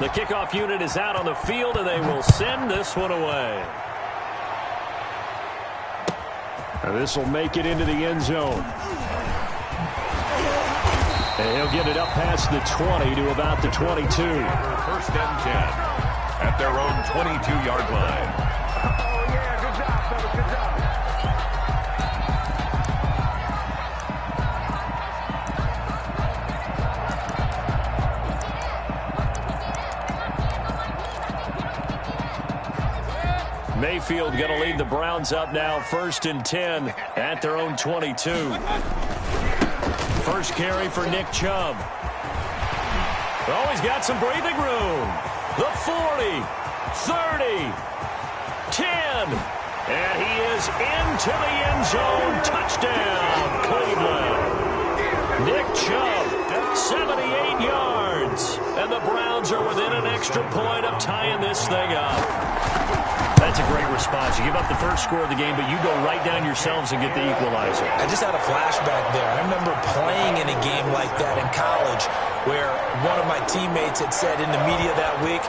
The kickoff unit is out on the field, and they will send this one away. And this will make it into the end zone. And he'll get it up past the 20 to about the 22. First and 10 at their own 22-yard line. Oh, yeah, good job, fellas, good job. Mayfield going to lead the Browns up now, first and 10 at their own 22. First carry for Nick Chubb. Oh, he's got some breathing room. The 40, 30, 10. And he is into the end zone. Touchdown, Cleveland. Nick Chubb, 78 yards. And the Browns are within an extra point of tying this thing up. That's a great response. You give up the first score of the game, but you go right down yourselves and get the equalizer. I just had a flashback there. I remember playing in a game like that in college where one of my teammates had said in the media that week,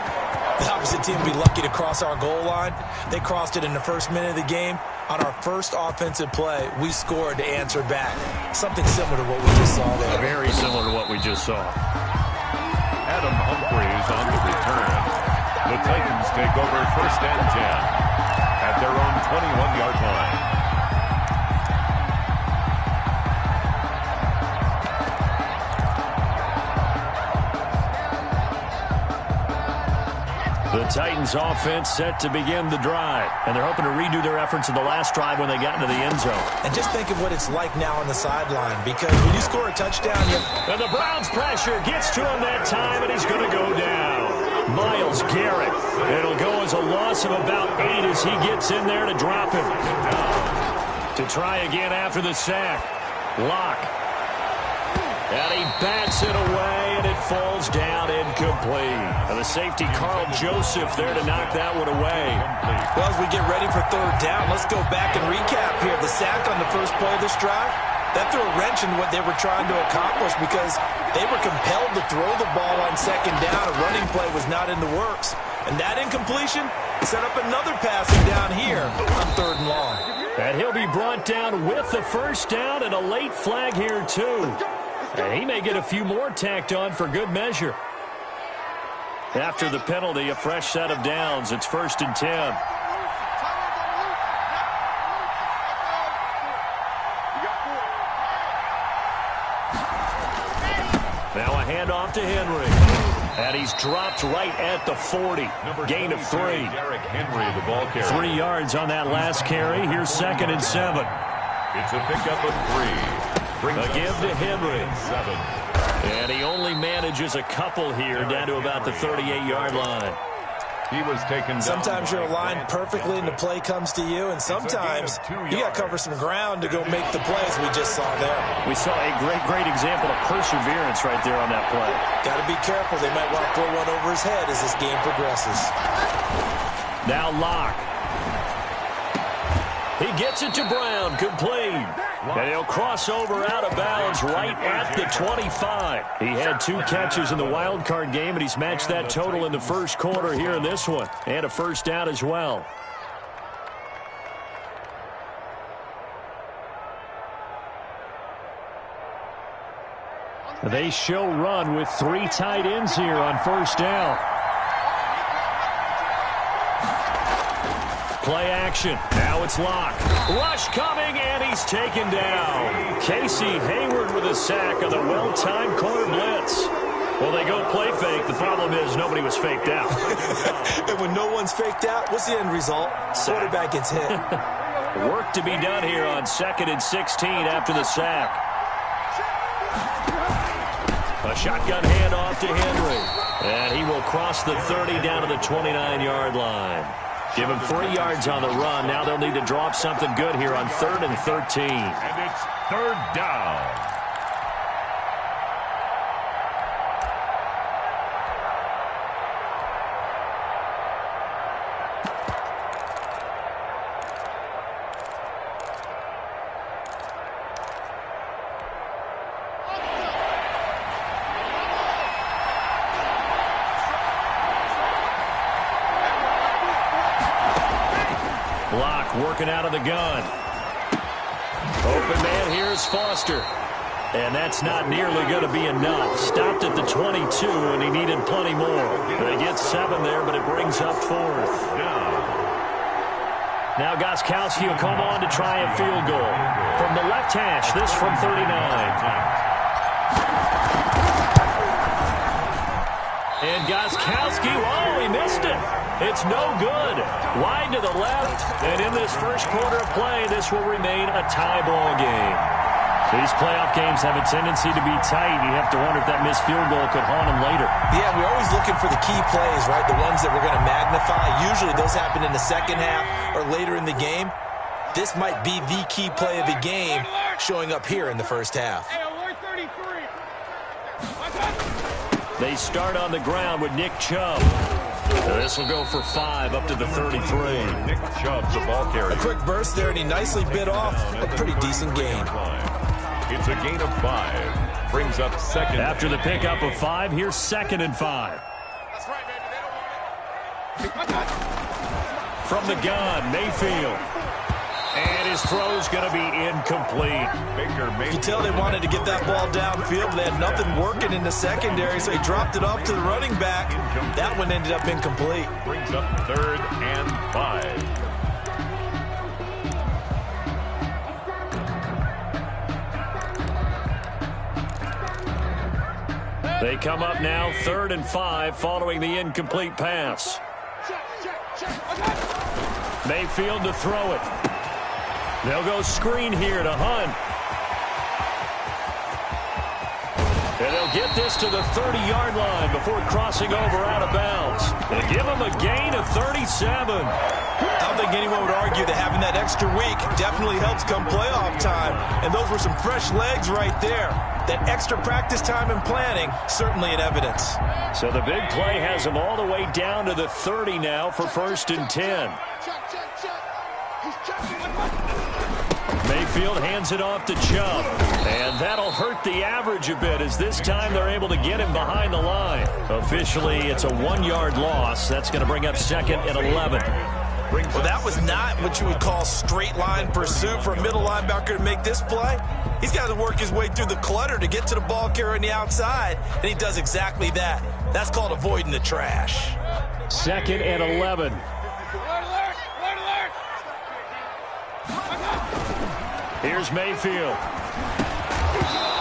the opposite team would be lucky to cross our goal line. They crossed it in the first minute of the game. On our first offensive play, we scored to answer back. Something similar to what we just saw there. Very similar to what we just saw. Adam Humphries on the return. The Titans take over first and 10 at their own 21-yard line. The Titans offense set to begin the drive, and they're hoping to redo their efforts in the last drive when they got into the end zone. And just think of what it's like now on the sideline, because when you score a touchdown, and the Browns pressure gets to him that time, and he's going to go down. Myles Garrett. It'll go as a loss of about 8 as he gets in there to drop him. To try again after the sack. Locke. And he bats it away, and it falls down incomplete. And the safety, Carl Joseph, there to knock that one away. Well, as we get ready for third down, let's go back and recap here. The sack on the first play of this drive, that threw a wrench in what they were trying to accomplish because they were compelled to throw the ball on second down. A running play was not in the works. And that incompletion set up another passing down here on third and long. And he'll be brought down with the first down and a late flag here, too. And he may get a few more tacked on for good measure. After the penalty, a fresh set of downs. It's first and 10. Now a handoff to Henry. And he's dropped right at the 40. Gain of 3. Derrick Henry, the ball carrier. 3 yards on that last carry. Here's second and 7. It's a pickup of 3. A give to Henry. And he only manages a couple here down to about the 38-yard line. He was taken down. Sometimes you're aligned perfectly and the play comes to you, and sometimes you got to cover some ground to go make the plays we just saw there. We saw a great example of perseverance right there on that play. Got to be careful. They might want to throw one over his head as this game progresses. Now Locke. He gets it to Brown, complete. And he'll cross over out of bounds right at the 25. He had 2 catches in the wild card game, and he's matched that total in the first quarter here in this one. And a first down as well. They show run with 3 tight ends here on first down. Play action. Now it's Locke. Rush coming, and he's taken down. Casey Hayward with a sack on the well-timed corner blitz. Well, they go play fake. The problem is nobody was faked out. And when no one's faked out, what's the end result? Quarterback gets hit. Work to be done here on 2nd and 16 after the sack. A shotgun handoff to Henry. And he will cross the 30 down to the 29-yard line. Give him 3 yards on the run. Now they'll need to drop something good here on 3rd and 13. And it's third down. working out of the gun. Open man, here's Foster. And that's not nearly going to be enough. Stopped at the 22, and he needed plenty more. They get 7 there, but it brings up 4th. Now Gostkowski will come on to try a field goal. From the left hash, this from 39. And Gostkowski, oh, he missed it. It's no good. Wide to the left. And in this first quarter of play, this will remain a tie ball game. These playoff games have a tendency to be tight. You have to wonder if that missed field goal could haunt them later. Yeah, we're always looking for the key plays, right? The ones that we're going to magnify. Usually those happen in the second half or later in the game. This might be the key play of the game showing up here in the first half. They start on the ground with Nick Chubb. This will go for 5 up to the 33. Nick Chubb, the ball carrier. A quick burst there, and he nicely bit off a pretty decent gain. It's a gain of 5. Brings up second. After the pickup of 5, here's 2nd and 5. That's right, baby. They don't want it. From the gun, Mayfield. And his throw's going to be incomplete. You can tell they wanted to get that ball downfield, but they had nothing working in the secondary, so he dropped it off to the running back. That one ended up incomplete. Brings up 3rd and 5. They come up now 3rd and 5 following the incomplete pass. Mayfield to throw it. They'll go screen here to Hunt. And they'll get this to the 30-yard line before crossing over out of bounds. They give him a gain of 37. I don't think anyone would argue that having that extra week definitely helps come playoff time. And those were some fresh legs right there. That extra practice time and planning, certainly in evidence. So the big play has him all the way down to the 30 now for 1st and 10. Mayfield hands it off to Chubb. And that'll hurt the average a bit as this time they're able to get him behind the line. Officially, it's a 1-yard loss. That's going to bring up 2nd and 11. Well, that was not what you would call straight line pursuit for a middle linebacker to make this play. He's got to work his way through the clutter to get to the ball carrier on the outside, and he does exactly that. That's called avoiding the trash. 2nd and 11. Here's Mayfield.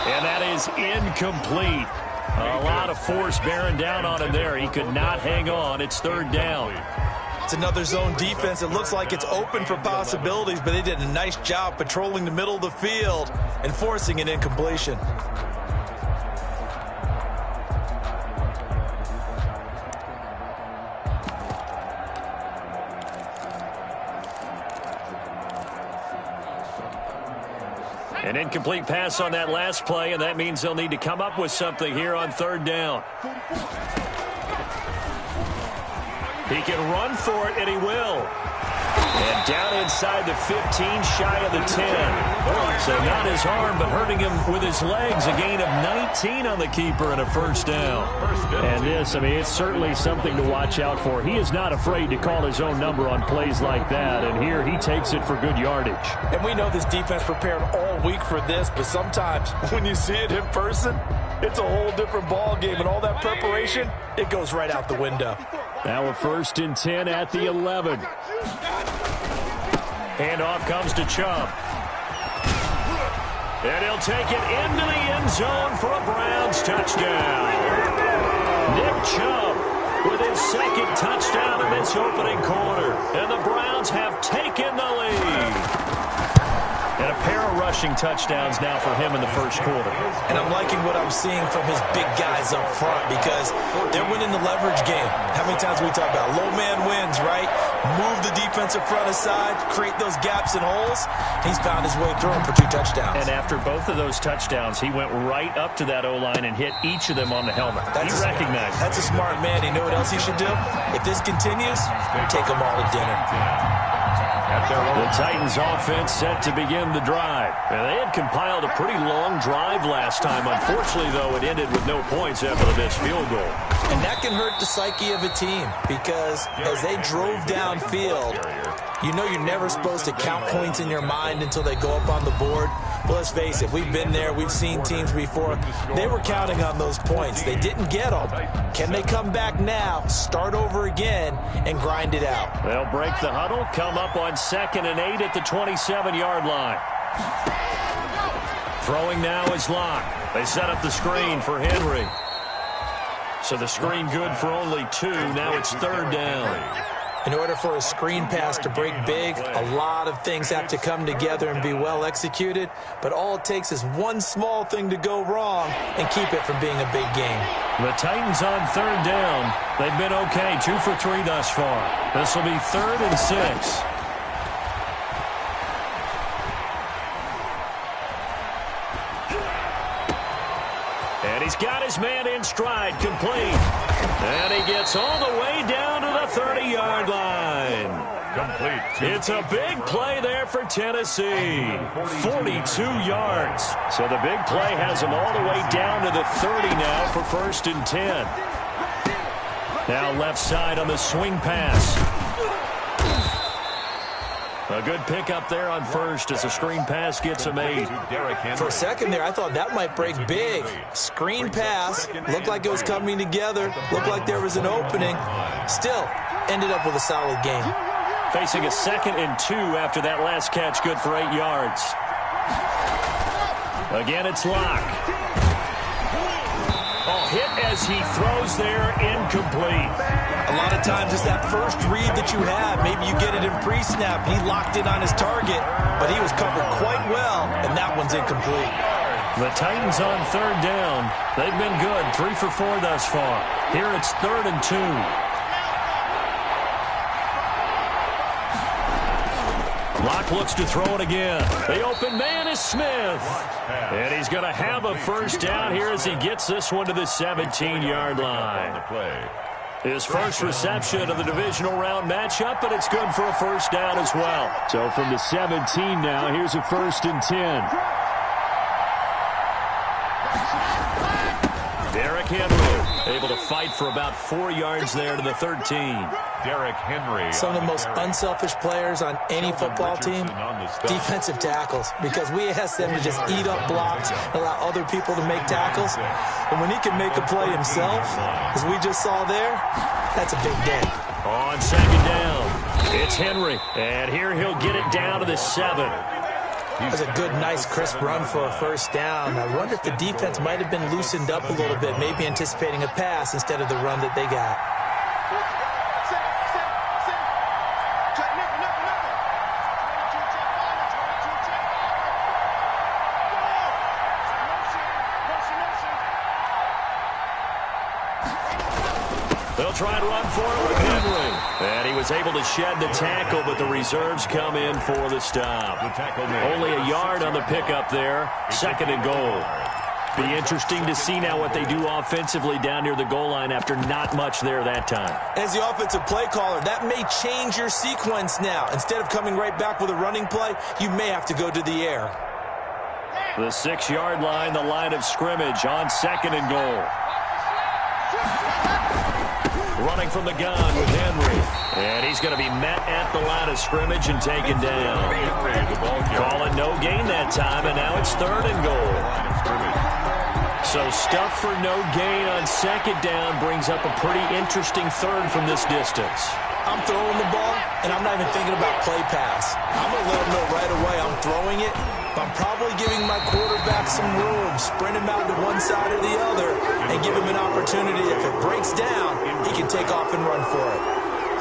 And that is incomplete. A lot of force bearing down on him there. He could not hang on. It's 3rd down. It's another zone defense. It looks like it's open for possibilities, but they did a nice job patrolling the middle of the field and forcing an incompletion. An incomplete pass on that last play, and that means they'll need to come up with something here on 3rd down. He can run for it, and he will. And down inside the 15, shy of the 10. So not his arm, but hurting him with his legs. A gain of 19 on the keeper and a 1st down. And this, I mean, it's certainly something to watch out for. He is not afraid to call his own number on plays like that. And here he takes it for good yardage. And we know this defense prepared all week for this, but sometimes when you see it in person, it's a whole different ball game. And all that preparation, it goes right out the window. Now a 1st and 10 at the 11. Handoff comes to Chubb. And he'll take it into the end zone for a Browns touchdown. Nick Chubb with his 2nd touchdown in this opening quarter. And the Browns have taken the lead. And a pair of rushing touchdowns now for him in the first quarter. And I'm liking what I'm seeing from his big guys up front because they're winning the leverage game. How many times we talk about low man wins, right? Move the defensive front aside, create those gaps and holes. He's found his way through them for 2 touchdowns. And after both of those touchdowns, he went right up to that O-line and hit each of them on the helmet. He recognized. That's a smart man. You know what else he should do? If this continues, take them all to dinner. The Titans offense set to begin the drive. And they had compiled a pretty long drive last time. Unfortunately, though, it ended with no points after the missed field goal. And that can hurt the psyche of a team because as they drove downfield, You know you're never supposed to count points in your mind until they go up on the board. But let's face it, we've been there. We've seen teams before. They were counting on those points. They didn't get them. Can they come back now, start over again, and grind it out? They'll break the huddle, come up on 2nd and 8 at the 27-yard line. Throwing now is Locke. They set up the screen for Henry. So the screen good for only 2. Now it's 3rd down. In order for a screen pass to break big, a lot of things have to come together and be well executed. But all it takes is one small thing to go wrong and keep it from being a big game. The Titans on 3rd down. They've been okay, 2 for 3 thus far. This will be 3rd and 6. And he's got his man in stride, complete. And he gets all the way down to the 30-yard line. Complete. It's a big play there for Tennessee. 42 yards. So the big play has him all the way down to the 30 now for 1st and 10. Now left side on the swing pass. A good pickup there on 1st as the screen pass gets him 8. For a second there, I thought that might break big. Screen pass. Looked like it was coming together. Looked like there was an opening. Still, ended up with a solid game. Facing a 2nd and 2 after that last catch, good for 8 yards. Again, it's Locke. Oh, hit as he throws there, incomplete. A lot of times it's that first read that you have. Maybe you get it in pre-snap. He locked in on his target, but he was covered quite well, and that one's incomplete. The Titans on 3rd down. They've been good, 3 for 4 thus far. Here it's 3rd and 2. Locke looks to throw it again. The open man is Smith. And he's going to have a 1st down here as he gets this one to the 17-yard line. His first reception of the divisional round matchup, but it's good for a 1st down as well. So from the 17 now, here's a 1st and 10. Derrick Henry able to fight for about 4 yards there to the 13. Derrick Henry. Some of the most unselfish players on any football team, defensive tackles, because we ask them to just eat up blocks, allow other people to make tackles. And when he can make a play himself, as we just saw there, that's a big day. On 2nd down, it's Henry. And here he'll get it down to the 7. That was a good, nice, crisp run for a 1st down. I wonder if the defense might have been loosened up a little bit, maybe anticipating a pass instead of the run that they got. They'll try and run for it with Henry. And he was able to shed the tackle, but the reserves come in for the stop. Only a yard on the pickup there. 2nd and goal. Be interesting to see now what they do offensively down near the goal line after not much there that time. As the offensive play caller, that may change your sequence now. Instead of coming right back with a running play, you may have to go to the air. The 6-yard line, the line of scrimmage on 2nd and goal. Running from the gun with Henry. And he's going to be met at the line of scrimmage and taken down. Calling no gain that time, and now it's 3rd and goal. So stuff for no gain on 2nd down brings up a pretty interesting 3rd from this distance. I'm throwing the ball, and I'm not even thinking about play pass. I'm going to let them know right away I'm throwing it, but I'm probably giving my quarterback some room, sprint him out to one side or the other, and give him an opportunity. If it breaks down, he can take off and run for it.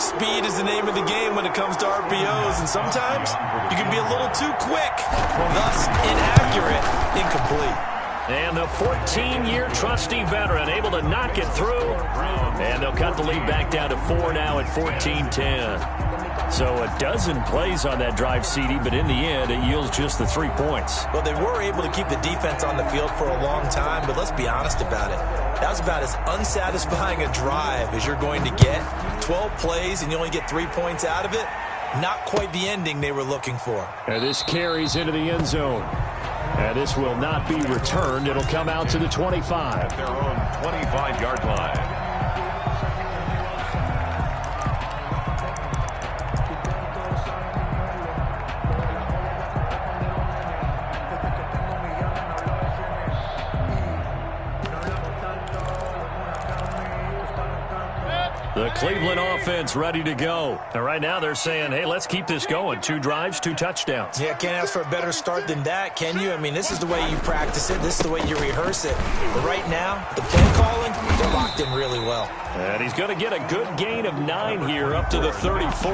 Speed is the name of the game when it comes to RPOs, and sometimes you can be a little too quick, thus inaccurate, incomplete. And the 14-year trusty veteran able to knock it through. And they'll cut the lead back down to 4 now at 14-10. So a dozen plays on that drive, CD, but in the end, it yields just the 3 points. Well, they were able to keep the defense on the field for a long time, but let's be honest about it. That was about as unsatisfying a drive as you're going to get. 12 plays and you only get 3 points out of it. Not quite the ending they were looking for. And this carries into the end zone. And this will not be returned. It'll come out to the 25. Their own 25-yard line. The Cleveland offense ready to go. And right now they're saying, hey, let's keep this going. 2 drives, 2 touchdowns. Yeah, can't ask for a better start than that, can you? I mean, this is the way you practice it. This is the way you rehearse it. But right now, the play calling, they're locked in really well. And he's going to get a good gain of 9 here up to the 34.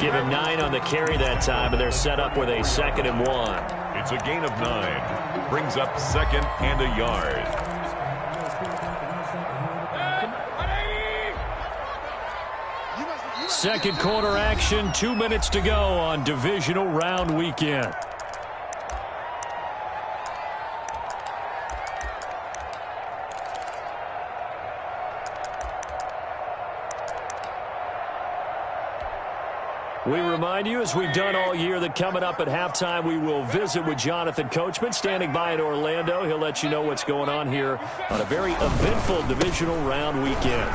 Give him 9 on the carry that time, and they're set up with a 2nd and 1. It's a gain of 9. Brings up 2nd and a yard. Second quarter action, 2 minutes to go on divisional round weekend. We remind you, as we've done all year, that coming up at halftime, we will visit with Jonathan Coachman, standing by in Orlando. He'll let you know what's going on here on a very eventful divisional round weekend.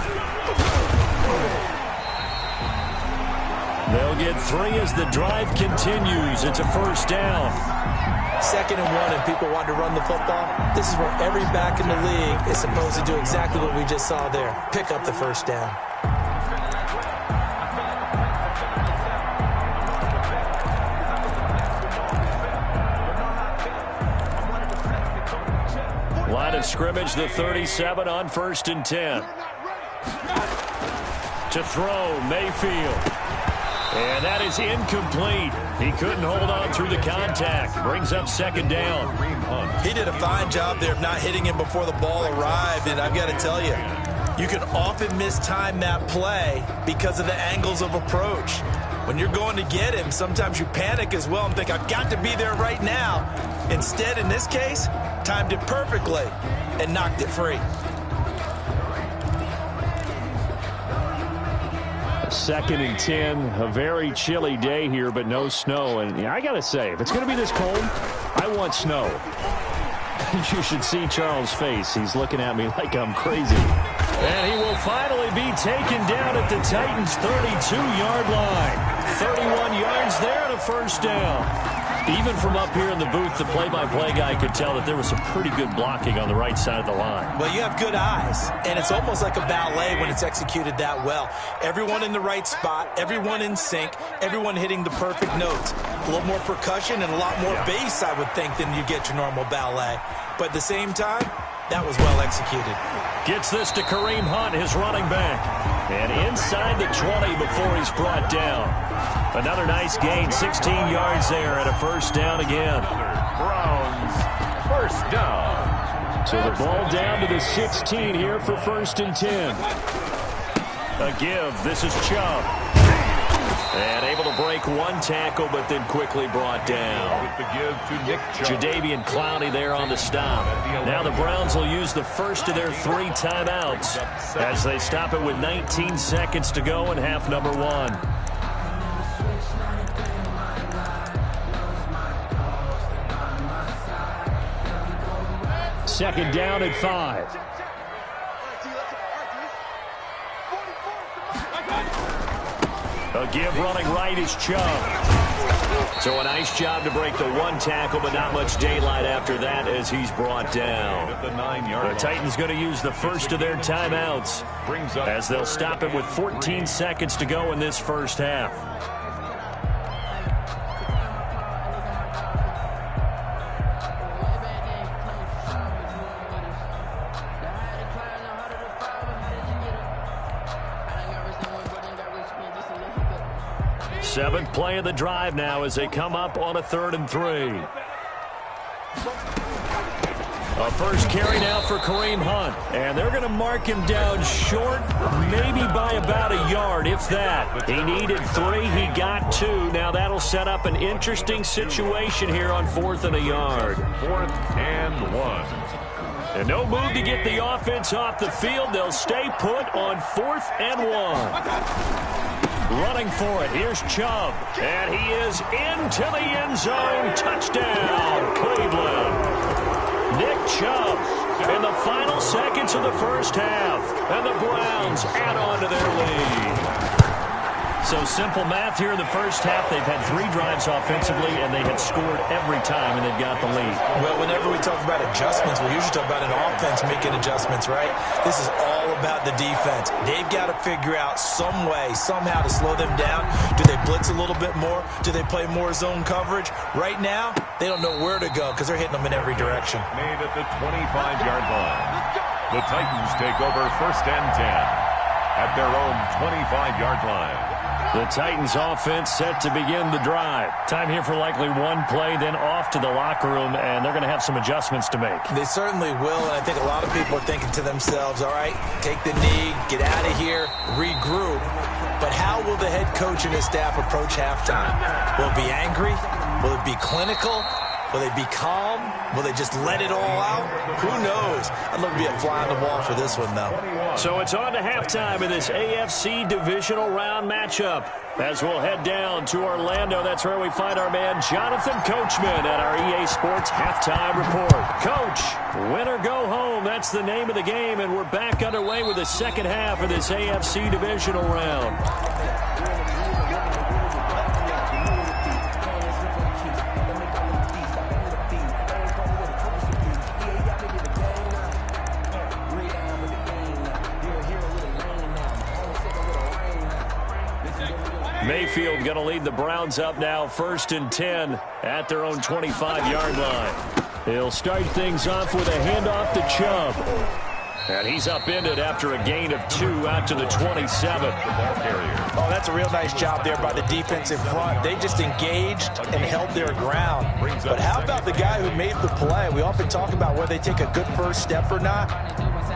They'll get 3 as the drive continues. It's a first down. 2nd and 1 and people want to run the football. This is where every back in the league is supposed to do exactly what we just saw there. Pick up the first down. Line of scrimmage, the 37 on 1st and 10. To throw, Mayfield. And that is incomplete. He couldn't hold on through the contact. Brings up 2nd down. He did a fine job there of not hitting him before the ball arrived. And I've got to tell you, you can often mistime that play because of the angles of approach. When you're going to get him, sometimes you panic as well and think, I've got to be there right now. Instead, in this case, timed it perfectly and knocked it free. 2nd and 10, a very chilly day here, but no snow. And yeah, I got to say, if it's going to be this cold, I want snow. You should see Charles' face. He's looking at me like I'm crazy. And he will finally be taken down at the Titans' 32-yard line. 31 yards there and a first down. Even from up here in the booth, the play-by-play guy could tell that there was some pretty good blocking on the right side of the line. Well, you have good eyes, and it's almost like a ballet when it's executed that well. Everyone in the right spot, everyone in sync, everyone hitting the perfect notes. A little more percussion and a lot more bass, I would think, than you get your normal ballet. But at the same time, that was well executed. Gets this to Kareem Hunt, his running back. And inside the 20 before he's brought down. Another nice gain, 16 yards there and a first down again. Browns, first down. So the ball down to the 16 here for 1st and 10. A give. This is Chubb. And able to break 1 tackle, but then quickly brought down. With the give to Nick Chubb. Jadeveon Clowney there on the stop. Now the Browns will use the first of their 3 timeouts as they stop it with 19 seconds to go in half number 1. Second down at 5. A give running right is Chubb. So a nice job to break the 1 tackle, but not much daylight after that as he's brought down. At the 9-yard line. The Titans going to use the first of their timeouts as they'll stop it with 14 seconds to go in this first half. Seventh play of the drive now as they come up on a 3rd and 3. A first carry now for Kareem Hunt. And they're going to mark him down short, maybe by about a yard, if that. He needed 3. He got 2. Now that'll set up an interesting situation here on 4th and a yard. 4th and 1. And no move to get the offense off the field. They'll stay put on 4th and 1. Running for it, here's Chubb, and he is into the end zone. Touchdown, Cleveland. Nick Chubb in the final seconds of the first half, and the Browns add on to their lead. So simple math here in the first half. They've had 3 drives offensively, and they had scored every time, and they've got the lead. Well, whenever we talk about adjustments, we usually talk about an offense making adjustments, right? This is all about the defense. They've got to figure out some way, somehow to slow them down. Do they blitz a little bit more? Do they play more zone coverage? Right now, they don't know where to go because they're hitting them in every direction. Made at the 25-yard line. The Titans take over 1st and 10 at their own 25-yard line. The Titans offense set to begin the drive. Time here for likely one play, then off to the locker room, and they're going to have some adjustments to make. They certainly will, and I think a lot of people are thinking to themselves, all right, take the knee, get out of here, regroup. But how will the head coach and his staff approach halftime? Will it be angry? Will it be clinical? Will they be calm? Will they just let it all out? Who knows? I'd love to be a fly on the wall for this one, though. So it's on to halftime in this AFC divisional round matchup. As we'll head down to Orlando, that's where we find our man Jonathan Coachman at our EA Sports Halftime Report. Coach, win or go home, that's the name of the game, and we're back underway with the second half of this AFC divisional round. Mayfield going to lead the Browns up now, 1st and 10 at their own 25-yard line. He'll start things off with a handoff to Chubb. And he's upended after a gain of 2 out to the 27. Oh, that's a real nice job there by the defense in front. They just engaged and held their ground. But how about the guy who made the play? We often talk about whether they take a good first step or not.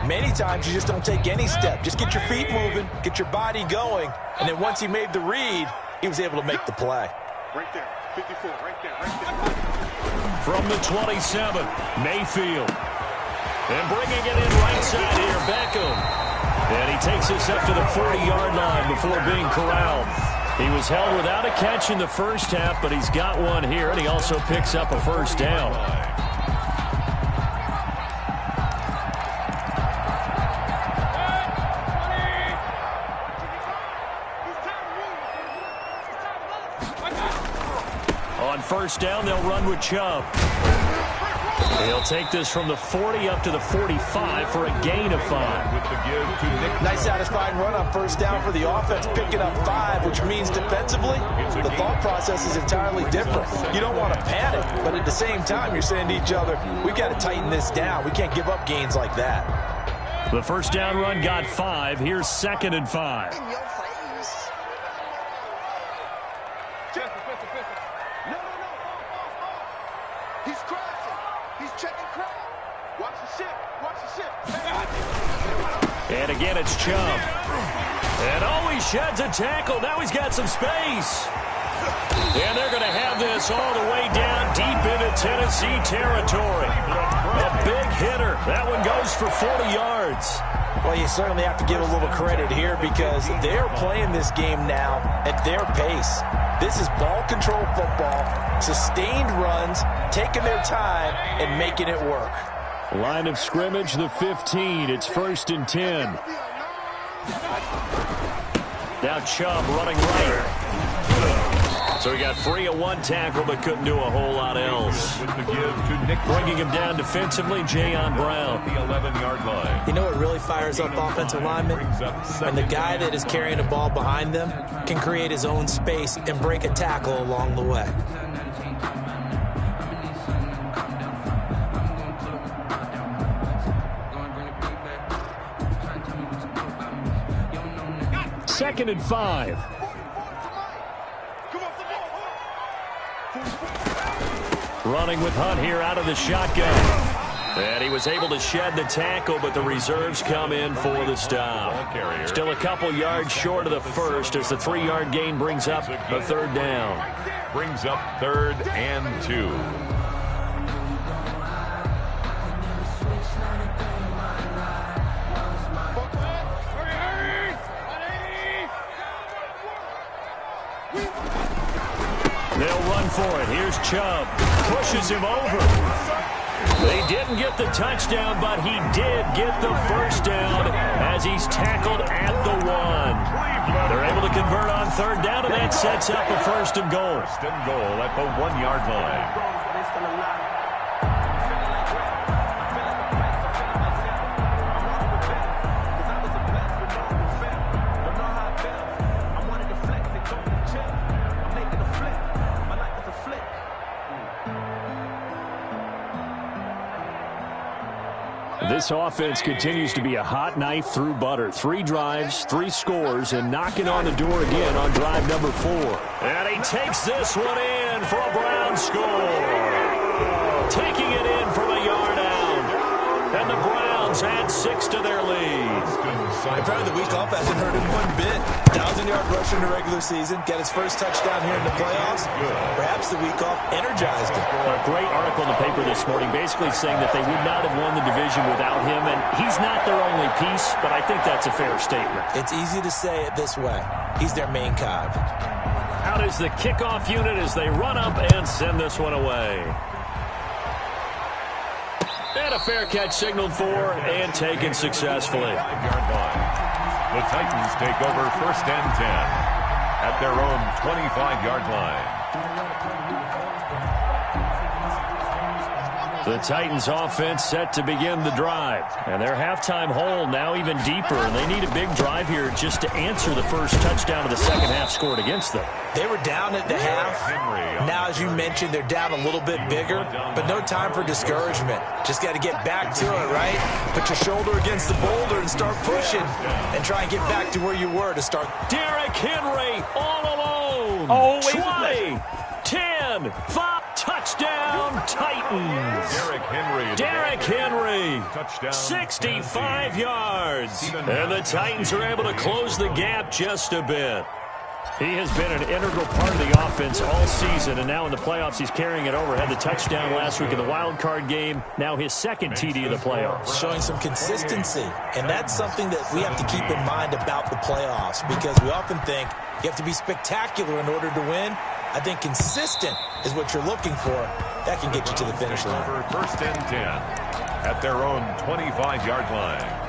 Many times you just don't take any step. Just get your feet moving, get your body going, and then once he made the read, he was able to make the play. Right there, 54, right there. From the 27, Mayfield. And bringing it in right side here, Beckham. And he takes us up to the 40-yard line before being corralled. He was held without a catch in the first half, but he's got one here, and he also picks up a first down. On first down, they'll run with Chubb. He'll take this from the 40 up to the 45 for a gain of 5. Nice satisfying run on first down for the offense, picking up 5, which means defensively, the thought process is entirely different. You don't want to panic, but at the same time, you're saying to each other, we got to tighten this down. We can't give up gains like that. The first down run got 5. Here's 2nd and 5. In your face. No. He's crashing. He's checking crowd. Watch the ship. And again, it's Chubb. And he sheds a tackle. Now he's got some space. And they're going to have this all the way down deep into Tennessee territory. A big hitter. That one goes for 40 yards. Well, you certainly have to give a little credit here because they're playing this game now at their pace. This is ball control football, sustained runs, taking their time, and making it work. Line of scrimmage, the 15. It's 1st and 10. Now Chubb running right. So he got free of one tackle, but couldn't do a whole lot else. Bringing him down defensively, Jayon Brown. The 11-yard line. You know what really fires up offensive linemen? And the guy that is carrying the ball behind them can create his own space and break a tackle along the way. Second and 5. Running with Hunt here out of the shotgun. And he was able to shed the tackle, but the reserves come in for the stop. Still a couple yards short of the first as the 3-yard gain brings up a 3rd down. Brings up 3rd and 2. They'll run for it. Here's Chubb. Pushes him over. They didn't get the touchdown, but he did get the first down as he's tackled at the 1. They're able to convert on third down, and that sets up a first and goal. First and goal at the 1-yard line. This offense continues to be a hot knife through butter. 3 drives, 3 scores, and knocking on the door again on drive number 4. And he takes this one in for a Brown score. Taking it in from a yard out. And the Browns add 6 to their lead. Apparently the week off hasn't hurt him one bit. 1,000-yard rush in the regular season. Got his first touchdown here in the playoffs. Perhaps the week off energized him. A great article in the paper this morning basically saying that they would not have won the division without him, and he's not their only piece, but I think that's a fair statement. It's easy to say it this way. He's their main cog. Out is the kickoff unit as they run up and send this one away. And a fair catch signaled for and taken successfully. 5-yard line. The Titans take over first and 10 at their own 25-yard line. The Titans offense set to begin the drive. And their halftime hole now even deeper. And they need a big drive here just to answer the first touchdown of the second half scored against them. They were down at the half. Now, as you mentioned, they're down a little bit bigger. But no time for discouragement. Just got to get back to it, right? Put your shoulder against the boulder and start pushing. And try and get back to where you were to start. Derrick Henry all alone. Always 20, 10, 5. Touchdown, Titans. Derrick Henry. Touchdown. 65 yards. And the Titans are able to close the gap just a bit. He has been an integral part of the offense all season, and now in the playoffs he's carrying it over. Had the touchdown last week in the wild card game. Now his second TD of the playoffs. Showing some consistency, and that's something that we have to keep in mind about the playoffs, because we often think you have to be spectacular in order to win. I think consistent is what you're looking for. That can get you to the finish line. First and 10 at their own 25-yard line.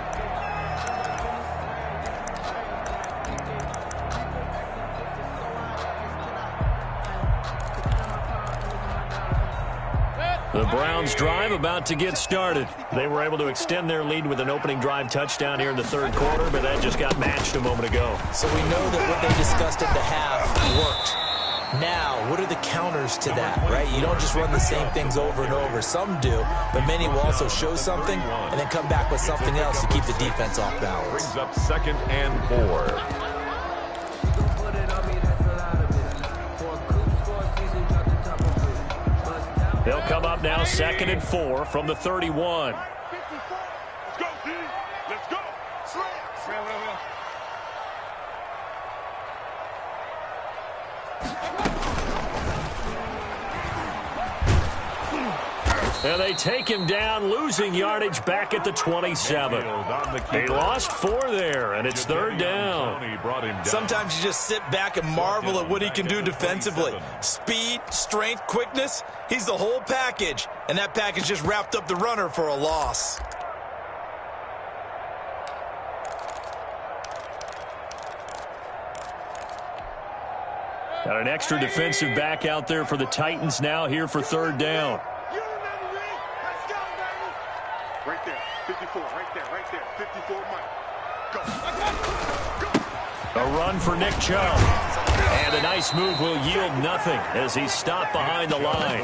The Browns drive about to get started. They were able to extend their lead with an opening drive touchdown here in the third quarter, but that just got matched a moment ago. So we know that what they discussed at the half worked. Now, what are the counters to that, right? You don't just run the same things over and over. Some do, but many will also show something and then come back with something else to keep the defense off balance. Brings up second and 4. They'll come up now second and 4 from the 31. Let's go, D. Let's go. Slam. And they take him down, losing yardage back at the 27. They lost 4 there, and it's third down. Sometimes you just sit back and marvel at what he can do defensively. Speed, strength, quickness, he's the whole package. And that package just wrapped up the runner for a loss. Got an extra defensive back out there for the Titans now here for third down. Right there, 54, right there, 54, Mike. Go. A run for Nick Chubb. And a nice move will yield nothing as he's stopped behind the line.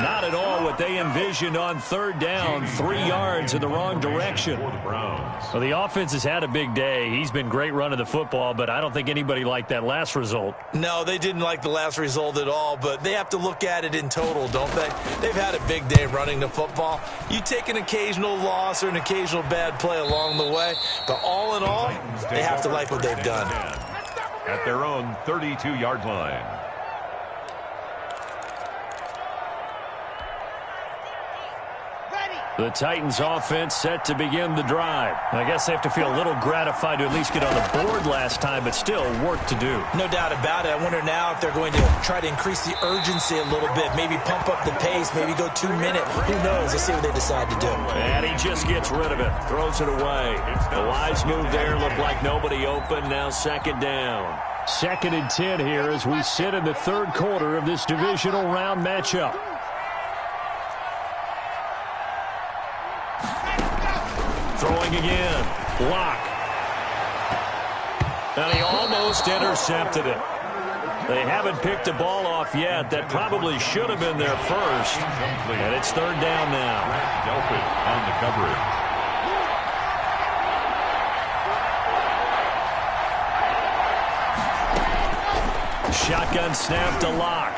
Not at all what they envisioned on third down. 3 yards in the wrong direction. Well, the offense has had a big day. He's been great running the football, but I don't think anybody liked that last result. No, they didn't like the last result at all, but they have to look at it in total, don't they? They've had a big day running the football. You take an occasional loss or an occasional bad play along the way, but all in all, they have to like what they've done. At their own 32-yard line. The Titans offense set to begin the drive. I guess they have to feel a little gratified to at least get on the board last time, but still work to do. No doubt about it. I wonder now if they're going to try to increase the urgency a little bit, maybe pump up the pace, maybe go 2 minute. Who knows? Let's see what they decide to do. And he just gets rid of it, throws it away. The wise move there, looked like nobody open, now second down. 2nd and 10 here as we sit in the third quarter of this divisional round matchup. Throwing again. Block. And he almost intercepted it. They haven't picked the ball off yet. That probably should have been their first. And it's third down now. Delpit on the coverage. Shotgun snap to Locke.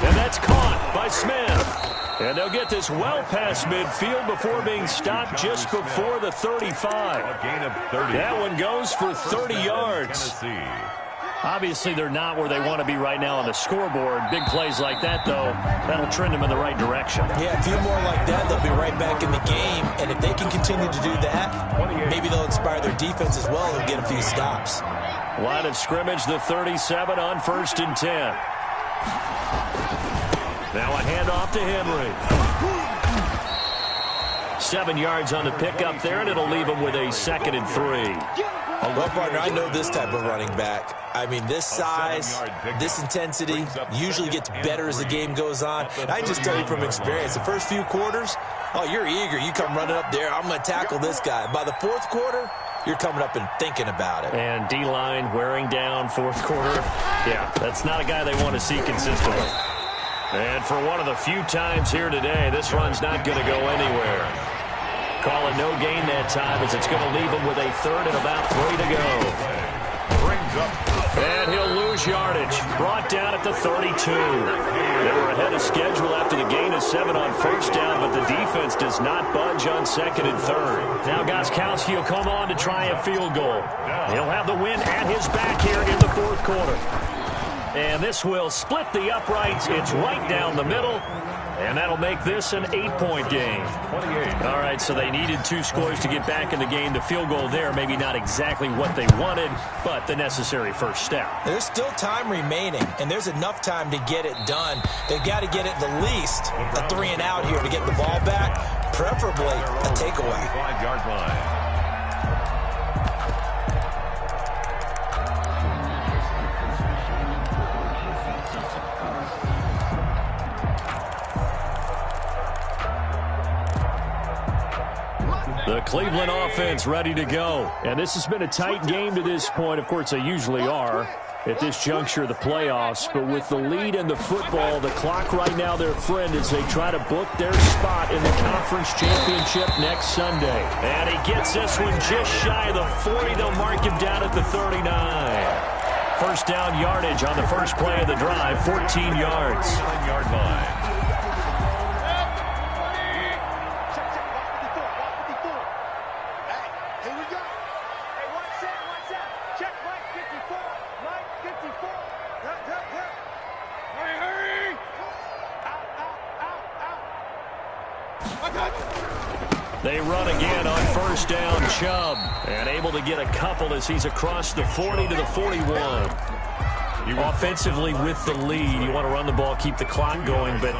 And that's caught by Smith. And they'll get this well past midfield before being stopped just before the 35. A gain of 30. That one goes for 30 yards. Obviously, they're not where they want to be right now on the scoreboard. Big plays like that, though, that'll trend them in the right direction. Yeah, a few more like that, they'll be right back in the game. And if they can continue to do that, maybe they'll inspire their defense as well and get a few stops. Line of scrimmage, the 37 on 1st and 10. Now a handoff to Henry. 7 yards on the pickup there, and it'll leave him with a 2nd and 3. Well, partner, I know this type of running back. I mean, this size, this intensity usually gets better as the game goes on. And I just tell you from experience, the first few quarters, oh, you're eager. You come running up there, I'm going to tackle this guy. By the 4th quarter, you're coming up and thinking about it. And D-line wearing down 4th quarter. Yeah, that's not a guy they want to see consistently. And for one of the few times here today, this run's not going to go anywhere. Call it no gain that time as it's going to leave him with a 3rd and about 3 to go. Brings up. And he'll lose yardage. Brought down at the 32. They were ahead of schedule after the gain of 7 on 1st down, but the defense does not budge on 2nd and 3rd. Now Gostkowski will come on to try a field goal. He'll have the win at his back here in the 4th quarter. And this will split the uprights. It's right down the middle. And that'll make this an 8-point game. 28. All right, so they needed 2 scores to get back in the game. The field goal there, maybe not exactly what they wanted, but the necessary first step. There's still time remaining, and there's enough time to get it done. They've got to get it the least a 3 and out here to get the ball back, preferably a takeaway. 5-yard line. The Cleveland offense ready to go. And this has been a tight game to this point. Of course, they usually are at this juncture of the playoffs. But with the lead in the football, the clock right now their friend as they try to book their spot in the conference championship next Sunday. And he gets this one just shy of the 40. They'll mark him down at the 39. First down yardage on the first play of the drive, 14 yards. 9-yard line. They run again on first down, Chubb, and able to get a couple as he's across the 40 to the 41. Offensively with the lead, you want to run the ball, keep the clock going, but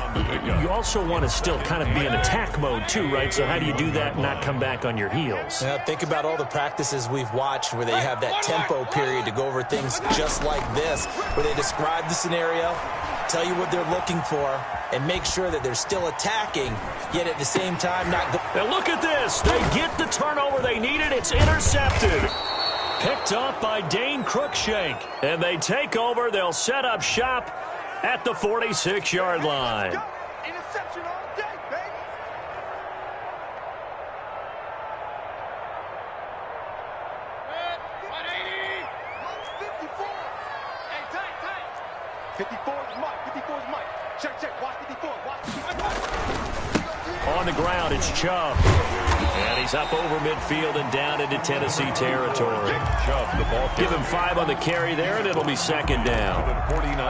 you also want to still kind of be in attack mode too, right? So how do you do that and not come back on your heels? Now, think about all the practices we've watched where they have that tempo period to go over things just like this, where they describe the scenario, tell you what they're looking for, and make sure that they're still attacking, yet at the same time not go. Now look at this. They get the turnover they needed. It's intercepted. Picked up by Dane Cruikshank. And they take over. They'll set up shop at the 46-yard line. Interception all day, baby. Hey, tight. 54 is Mike. 54 is Mike. Check. Watch 54. Watch 54. On the ground, it's Chubb. And he's up over midfield and down into Tennessee territory. Give him 5 on the carry there, and it'll be second down.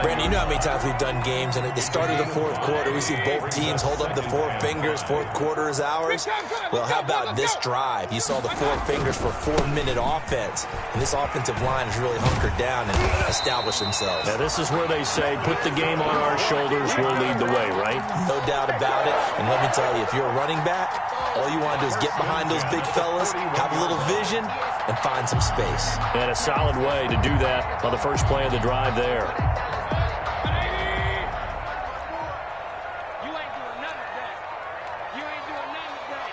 Brandon, you know how many times we've done games, and at the start of the fourth quarter, we see both teams hold up the 4 fingers. Fourth quarter is ours. Well, how about this drive? You saw the 4 fingers for 4-minute offense, and this offensive line has really hunkered down and established themselves. Now, this is where they say, put the game on our shoulders, we'll lead the way, right? No doubt about it. And let me tell you, if you're a running back, all you want to do is get behind those big fellas, have a little vision, and find some space. And a solid way to do that on the first play of the drive there. You ain't doing nothing today. You ain't doing nothing today.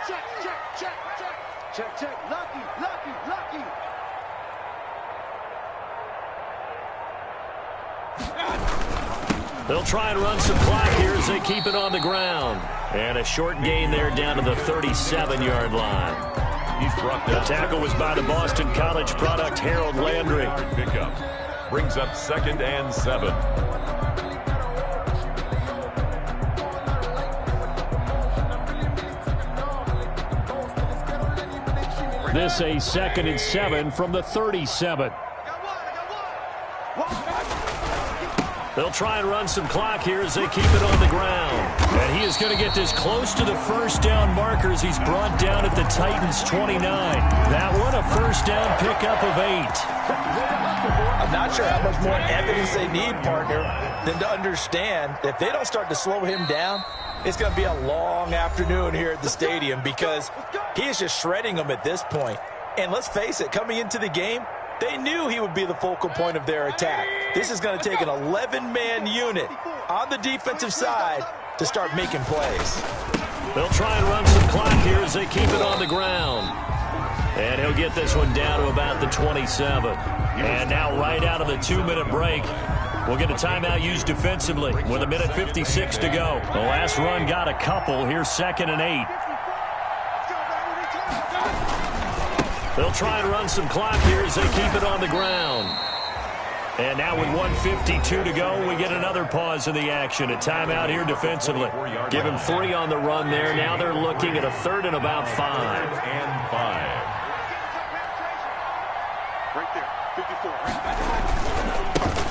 Check, check, check, check. Check, check. Lucky, lucky, lucky. They'll try and run some clock here as they keep it on the ground. And a short gain there down to the 37-yard line. He's brought down. The tackle was by the Boston College product, Harold Landry. Pickup. Brings up 2nd and 7. This a 2nd and 7 from the 37. They'll try and run some clock here as they keep it on the ground. And he is going to get this close to the first down markers. He's brought down at the Titans' 29. That one a first down pickup of 8. I'm not sure how much more evidence they need, partner, than to understand that if they don't start to slow him down, it's going to be a long afternoon here at the stadium because he is just shredding them at this point. And let's face it, coming into the game, they knew he would be the focal point of their attack. This is going to take an 11-man unit on the defensive side to start making plays. They'll try and run some clock here as they keep it on the ground. And he'll get this one down to about the 27. And now right out of the 2-minute break, we'll get a timeout used defensively with 1:56 to go. The last run got a couple. Here's 2nd and 8. They'll try and run some clock here as they keep it on the ground. And now with 1:52 to go, we get another pause in the action. A timeout here defensively. Give him 3 on the run there. Now they're looking at a 3rd and about 5. And 5. Right there, 54.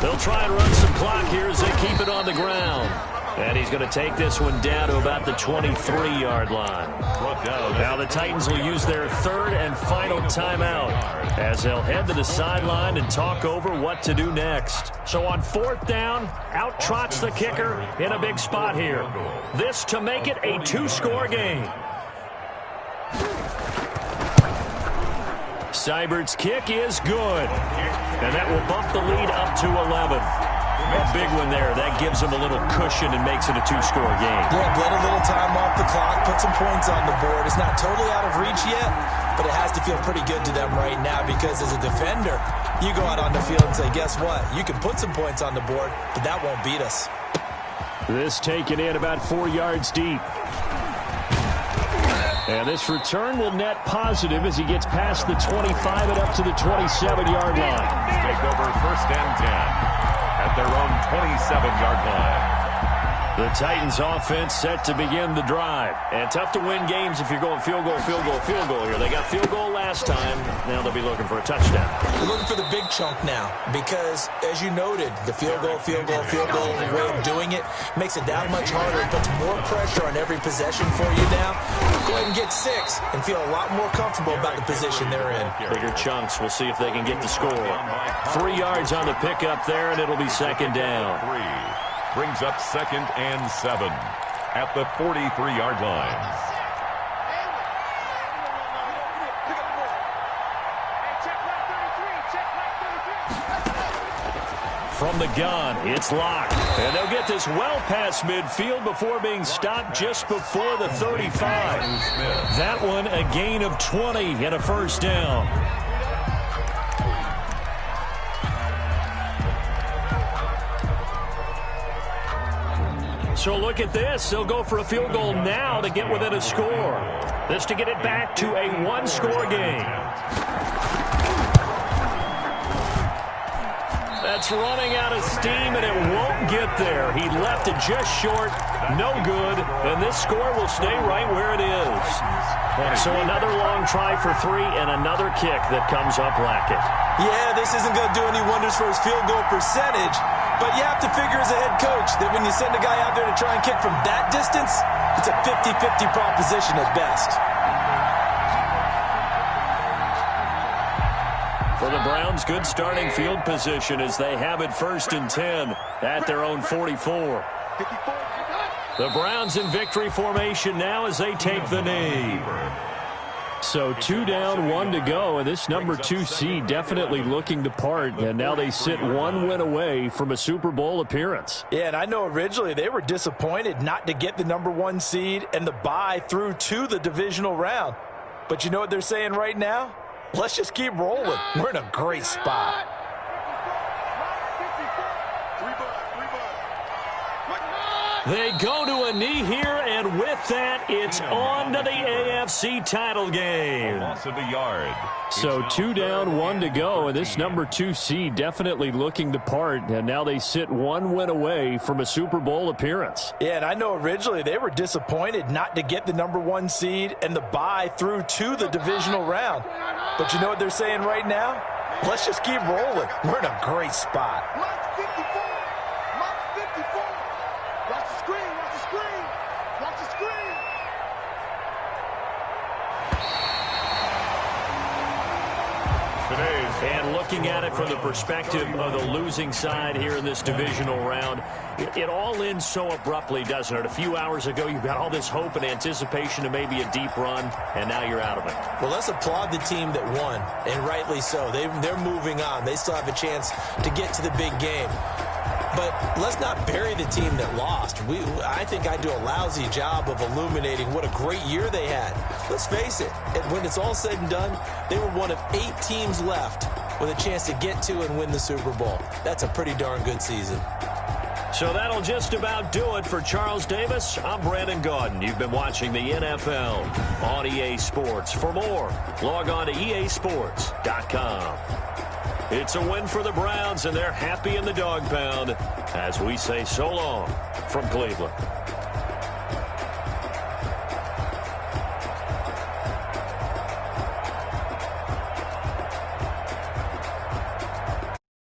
They'll try and run some clock here as they keep it on the ground. And he's going to take this one down to about the 23-yard line. Now the Titans will use their 3rd and final timeout as they'll head to the sideline and talk over what to do next. So on 4th down, out trots the kicker in a big spot here. This to make it a 2-score game. Seibert's kick is good. And that will bump the lead up to 11. A big one there. That gives them a little cushion and makes it a 2-score game. Yeah, let a little time off the clock, put some points on the board. It's not totally out of reach yet, but it has to feel pretty good to them right now because as a defender, you go out on the field and say, guess what? You can put some points on the board, but that won't beat us. This taken in about 4 yards deep. And this return will net positive as he gets past the 25 and up to the 27-yard line. Take over 1st and 10 at their own 27-yard line. The Titans offense set to begin the drive. And tough to win games if you're going field goal, field goal, field goal here. They got field goal last time. Now they'll be looking for a touchdown. They're looking for the big chunk now because, as you noted, the field goal, field goal, field goal way of doing it makes it that much harder. It puts more pressure on every possession for you now. Go ahead and get 6 and feel a lot more comfortable about the position they're in. Bigger chunks. We'll see if they can get the score. 3 yards on the pickup there, and it'll be 2nd down. 3 brings up 2nd and 7 at the 43-yard line. From the gun, it's locked. And they'll get this well past midfield before being stopped just before the 35. That one a gain of 20 and a first down. So look at this. They'll go for a field goal now to get within a score. This to get it back to a 1-score game. That's running out of steam, and it won't get there. He left it just short, no good, and this score will stay right where it is. So another long try for 3 and another kick that comes up lacking. Yeah, this isn't going to do any wonders for his field goal percentage, but you have to figure as a head coach that when you send a guy out there to try and kick from that distance, it's a 50-50 proposition at best. For the Browns, good starting field position as they have it 1st and 10 at their own 44. The Browns in victory formation now as they take the knee. So 2 down, 1 to go, and this number 2 seed definitely looking to part, and now they sit 1 win away from a Super Bowl appearance. Yeah, and I know originally they were disappointed not to get the number 1 seed and the bye through to the divisional round. But you know what they're saying right now? Let's just keep rolling. We're in a great spot. They go to a knee here, and with that, it's on to the AFC title game. Loss of a yard. So 2 down, 1 to go, and this number 2 seed definitely looking to part, and now they sit 1 win away from a Super Bowl appearance. Yeah, and I know originally they were disappointed not to get the number 1 seed and the bye through to the divisional round. But you know what they're saying right now? Let's just keep rolling. We're in a great spot. And looking at it from the perspective of the losing side here in this divisional round, it all ends so abruptly, doesn't it? A few hours ago, you've got all this hope and anticipation of maybe a deep run, and now you're out of it. Well, let's applaud the team that won, and rightly so. They're moving on. They still have a chance to get to the big game. But let's not bury the team that lost. I think I do a lousy job of illuminating what a great year they had. Let's face it, when it's all said and done, they were one of 8 teams left with a chance to get to and win the Super Bowl. That's a pretty darn good season. So that'll just about do it for Charles Davis. I'm Brandon Gaudin. You've been watching the NFL on EA Sports. For more, log on to easports.com. It's a win for the Browns, and they're happy in the dog pound as we say so long from Cleveland.